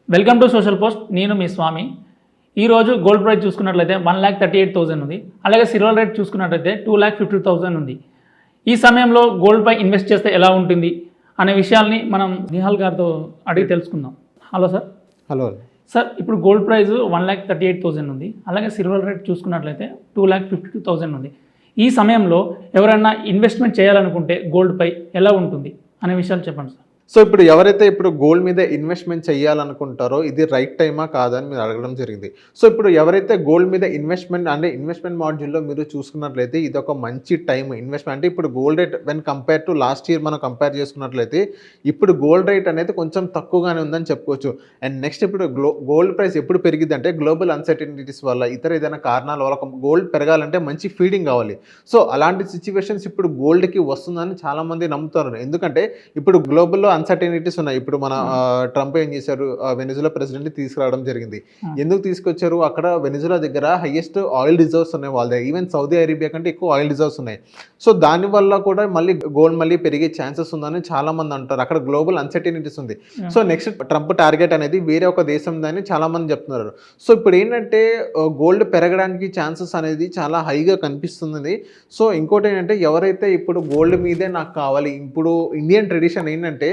Welcome to social post. నేను మీ స్వామి. ఈరోజు gold price చూసుకున్నట్లయితే 1,38,000 ఉంది. అలాగే సిల్వర్ రేట్ చూసుకున్నట్లయితే 2,50,000 ఉంది. ఈ సమయంలో గోల్డ్పై ఇన్వెస్ట్ చేస్తే ఎలా ఉంటుంది అనే విషయాల్ని మనం నిహాల్ గారితో అడిగి తెలుసుకుందాం. Hello sir. హలో సార్, ఇప్పుడు గోల్డ్ ప్రైస్ 1,38,000 ఉంది. అలాగే సిల్వర్ రేట్ చూసుకున్నట్లయితే 2,52,000 ఉంది. ఈ సమయంలో ఎవరైనా ఇన్వెస్ట్మెంట్ చేయాలనుకుంటే గోల్డ్పై ఎలా ఉంటుంది అనే విషయాలు చెప్పండి సార్. సో ఇప్పుడు ఎవరైతే ఇప్పుడు గోల్డ్ మీద ఇన్వెస్ట్మెంట్ చేయాలనుకుంటారో ఇది రైట్ టైమా కాదా అని మీరు అడగడం జరిగింది. సో ఇప్పుడు ఎవరైతే గోల్డ్ మీద ఇన్వెస్ట్మెంట్ మాడ్యూల్లో మీరు చూసుకున్నట్లయితే ఇది ఒక మంచి టైం ఇన్వెస్ట్మెంట్. అంటే ఇప్పుడు gold rate when compare to last year మనం కంపేర్ చేసుకున్నట్లయితే ఇప్పుడు గోల్డ్ రేట్ అనేది కొంచెం తక్కువగానే ఉందని చెప్పుకోవచ్చు. అండ్ నెక్స్ట్ ఇప్పుడు గోల్డ్ ప్రైస్ ఎప్పుడు పెరిగింది అంటే గ్లోబల్ అన్సర్టనిటీస్ వల్ల ఇతర ఏదైనా కారణాల వల్ల గోల్డ్ పెరగాలంటే మంచి ఫీడింగ్ కావాలి. సో అలాంటి సిచ్యువేషన్స్ ఇప్పుడు గోల్డ్కి వస్తుందని చాలామంది నమ్ముతారు. ఎందుకంటే ఇప్పుడు గ్లోబల్లో అన్సర్టనిటీస్ ఉన్నాయి. ఇప్పుడు మన ట్రంప్ ఏం చేశారు, వెనిజులా ప్రెసిడెంట్ తీసుకురావడం జరిగింది. ఎందుకు తీసుకొచ్చారు? అక్కడ వెనిజులా దగ్గర హైయెస్ట్ ఆయిల్ రిజర్వ్స్ ఉన్నాయి వాళ్ళ దగ్గర. ఈవెన్ సౌదీ అరేబియా కంటే ఎక్కువ ఆయిల్ రిజర్వ్స్ ఉన్నాయి. సో దానివల్ల కూడా మళ్ళీ గోల్డ్ మళ్ళీ పెరిగే ఛాన్సెస్ ఉందని చాలా మంది అంటారు. అక్కడ గ్లోబల్ అన్సర్టనిటీస్ ఉంది. సో నెక్స్ట్ ట్రంప్ టార్గెట్ అనేది వేరే ఒక దేశం అని చాలా మంది చెప్తున్నారు. సో ఇప్పుడు ఏంటంటే గోల్డ్ పెరగడానికి ఛాన్సెస్ అనేది చాలా హైగా కనిపిస్తుంది. సో ఇంకోటి ఏంటంటే ఎవరైతే ఇప్పుడు గోల్డ్ మీదే నాకు కావాలి, ఇప్పుడు ఇండియన్ ట్రెడిషన్ ఏంటంటే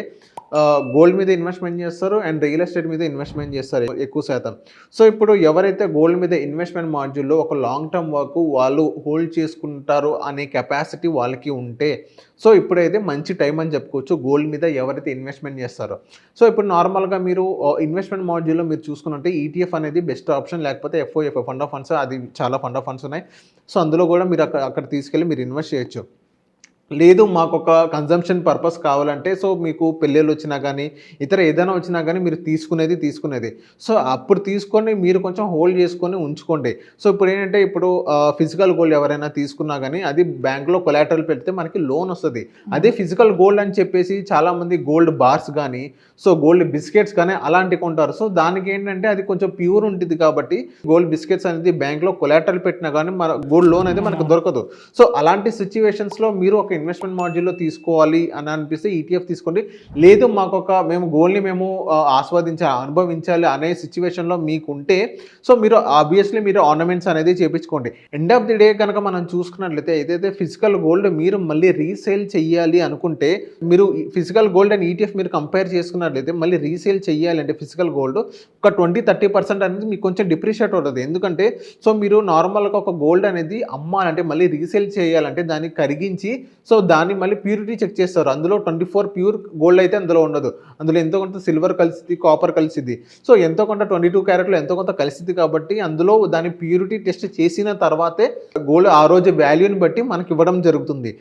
గోల్డ్ మీద ఇన్వెస్ట్మెంట్ చేస్తారు అండ్ రియల్ ఎస్టేట్ మీద ఇన్వెస్ట్మెంట్ చేస్తారు ఎక్కువ శాతం. సో ఇప్పుడు ఎవరైతే గోల్డ్ మీద ఇన్వెస్ట్మెంట్ మాడ్యూల్లో ఒక లాంగ్ టర్మ్ వరకు వాళ్ళు హోల్డ్ చేసుకుంటారు అనే కెపాసిటీ వాళ్ళకి ఉంటే సో ఇప్పుడైతే మంచి టైం అని చెప్పుకోవచ్చు గోల్డ్ మీద ఎవరైతే ఇన్వెస్ట్మెంట్ చేస్తారో. సో ఇప్పుడు నార్మల్గా మీరు ఇన్వెస్ట్మెంట్ మాడ్యూల్లో మీరు చూసుకున్నట్టే ఈటీఎఫ్ అనేది బెస్ట్ ఆప్షన్, లేకపోతే ఎఫ్ఓఎఫ్ ఫండ్ ఆఫ్ ఫండ్స్, అది చాలా ఫండ్ ఆఫ్ ఫండ్స్ ఉన్నాయి. సో అందులో కూడా మీరు అక్కడ తీసుకెళ్ళి మీరు ఇన్వెస్ట్ చేయొచ్చు. లేదు మాకు ఒక కన్జంప్షన్ పర్పస్ కావాలంటే సో మీకు పెళ్ళిళ్ళు వచ్చినా కానీ ఇతర ఏదైనా వచ్చినా కానీ మీరు తీసుకునేది సో అప్పుడు తీసుకొని మీరు కొంచెం హోల్డ్ చేసుకొని ఉంచుకోండి. సో ఇప్పుడు ఏంటంటే ఇప్పుడు ఫిజికల్ గోల్డ్ ఎవరైనా తీసుకున్నా కానీ అది బ్యాంక్లో కొలాటరల్ పెడితే మనకి లోన్ వస్తుంది. అదే ఫిజికల్ గోల్డ్ అని చెప్పేసి చాలామంది గోల్డ్ బార్స్ కానీ సో గోల్డ్ బిస్కెట్స్ కానీ అలాంటివి కొంటారు. సో దానికి ఏంటంటే అది కొంచెం ప్యూర్ ఉంటుంది కాబట్టి గోల్డ్ బిస్కెట్స్ అనేది బ్యాంక్లో కొలాటరల్ పెట్టినా కానీ మన గోల్డ్ లోన్ అయితే మనకు దొరకదు. సో అలాంటి సిచ్యువేషన్స్లో మీరు ఒక ఇన్వెస్ట్మెంట్ మాడ్యూల్లో తీసుకోవాలి అని అనిపిస్తే ఈటీఎఫ్ తీసుకోండి. లేదు మేము గోల్డ్ని అనుభవించాలి అనే సిచ్యువేషన్లో మీకుంటే సో మీరు ఆబ్వియస్లీ మీరు ఆర్నమెంట్స్ అనేది చేయించుకోండి. ఎండ్ ఆఫ్ ది డే కనుక మనం చూసుకున్నట్లయితే ఏదైతే ఫిజికల్ గోల్డ్ మీరు మళ్ళీ రీసేల్ చేయాలి అనుకుంటే మీరు ఫిజికల్ గోల్డ్ అండ్ ఈటీఎఫ్ మీరు కంపేర్ చేసుకున్నట్లయితే మళ్ళీ రీసేల్ చేయాలంటే ఫిజికల్ గోల్డ్ ఒక 20-30% అనేది మీకు కొంచెం డిప్రిషియేట్ అవుతుంది. ఎందుకంటే సో మీరు నార్మల్గా ఒక గోల్డ్ అనేది అమ్మాలంటే మళ్ళీ రీసేల్ చేయాలంటే దాన్ని కరిగించి సో దాన్ని మళ్ళీ ప్యూరిటీ చెక్ చేస్తారు. అందులో 24 ప్యూర్ గోల్డ్ అయితే అందులో ఉండదు. అందులో ఎంతో కొంత సిల్వర్ కలిసిది, కాపర్ కలిసిది, సో ఎంతో కొంత 22 క్యారెట్లో ఎంతో కొంత కలిసిది. కాబట్టి అందులో దాని ప్యూరిటీ టెస్ట్ చేసిన తర్వాతే గోల్డ్ ఆ రోజు వాల్యూని బట్టి మనకి ఇవ్వడం జరుగుతుంది.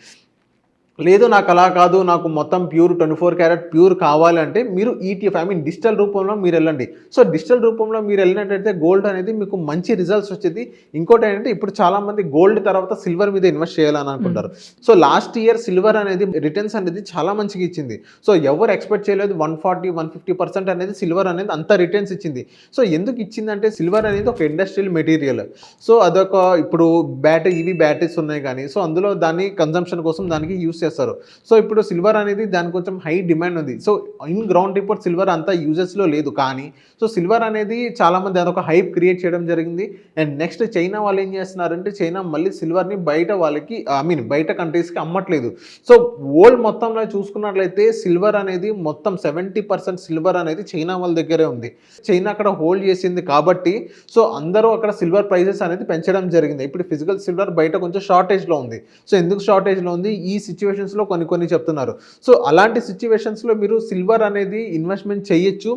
లేదు నాకు అలా కాదు, నాకు మొత్తం ప్యూర్ 24 క్యారెట్ ప్యూర్ కావాలంటే మీరు ఈటీఎఫ్ డిజిటల్ రూపంలో మీరు వెళ్ళండి. సో డిజిటల్ రూపంలో మీరు వెళ్ళినట్టయితే గోల్డ్ అనేది మీకు మంచి రిజల్ట్స్ వచ్చేది. ఇంకోటి ఏంటంటే ఇప్పుడు చాలామంది గోల్డ్ తర్వాత సిల్వర్ మీద ఇన్వెస్ట్ చేయాలని అనుకుంటారు. సో లాస్ట్ ఇయర్ సిల్వర్ అనేది రిటర్న్స్ అనేది చాలా మంచిగా ఇచ్చింది. సో ఎవరు ఎక్స్పెక్ట్ చేయలేదు 140-150% అనేది సిల్వర్ అనేది అంత రిటర్న్స్ ఇచ్చింది. సో ఎందుకు ఇచ్చిందంటే సిల్వర్ అనేది ఒక ఇండస్ట్రియల్ మెటీరియల్. సో అదొక ఇప్పుడు బ్యాటరీస్ ఉన్నాయి కానీ సో అందులో దాన్ని కన్జంప్షన్ కోసం దానికి యూస్ చేస్తారు. సో ఇప్పుడు సిల్వర్ అనేది దానికి కొంచెం హై డిమాండ్ ఉంది. So in ground report silver అంతా యూజెస్లో లేదు కానీ సో సిల్వర్ అనేది చాలామంది అదొక హైప్ క్రియేట్ చేయడం జరిగింది. అండ్ నెక్స్ట్ చైనా వాళ్ళు ఏం చేస్తున్నారంటే చైనా మళ్ళీ సిల్వర్ని బయట వాళ్ళకి బయట కంట్రీస్కి అమ్మట్లేదు. సో వరల్డ్ మొత్తంలో చూసుకున్నట్లయితే సిల్వర్ అనేది మొత్తం 70% సిల్వర్ అనేది చైనా వాళ్ళ దగ్గరే ఉంది. చైనా అక్కడ హోల్డ్ చేసింది కాబట్టి సో అందరూ అక్కడ సిల్వర్ ప్రైజెస్ అనేది పెంచడం జరిగింది. ఇప్పుడు ఫిజికల్ సిల్వర్ బయట కొంచెం షార్టేజ్లో ఉంది. సో ఎందుకు షార్టేజ్లో ఉంది? ఈ సిచ్యువేషన్స్లో కొన్ని చెప్తున్నారు. సో అలాంటి సిచ్యువేషన్స్లో మీరు సిల్వర్ అనేది ఇన్వెస్ట్మెంట్ చేయొచ్చు.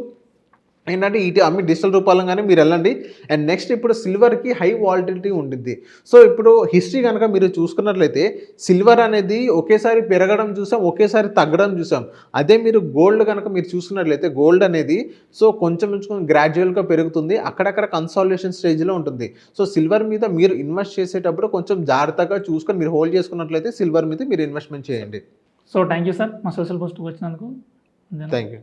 ఏంటంటే డిజిటల్ రూపాలంగానే మీరు వెళ్ళండి. అండ్ నెక్స్ట్ ఇప్పుడు సిల్వర్కి హై వాలిటిలిటీ ఉంటుంది. సో ఇప్పుడు హిస్టరీ కనుక మీరు చూసుకున్నట్లయితే సిల్వర్ అనేది ఒకేసారి పెరగడం చూసాం, ఒకేసారి తగ్గడం చూసాం. అదే మీరు గోల్డ్ కనుక మీరు చూసుకున్నట్లయితే గోల్డ్ అనేది సో కొంచెం గ్రాడ్యువల్గా పెరుగుతుంది, అక్కడక్కడ కన్సాలిడేషన్ స్టేజ్లో ఉంటుంది. సో సిల్వర్ మీద మీరు ఇన్వెస్ట్ చేసేటప్పుడు కొంచెం జాగ్రత్తగా చూసుకొని మీరు హోల్డ్ చేసుకున్నట్లయితే సిల్వర్ మీద మీరు ఇన్వెస్ట్మెంట్ చేయండి. సో థ్యాంక్ యూ సార్ మా సోషల్ పోస్ట్కి వచ్చినందుకు. Thank you.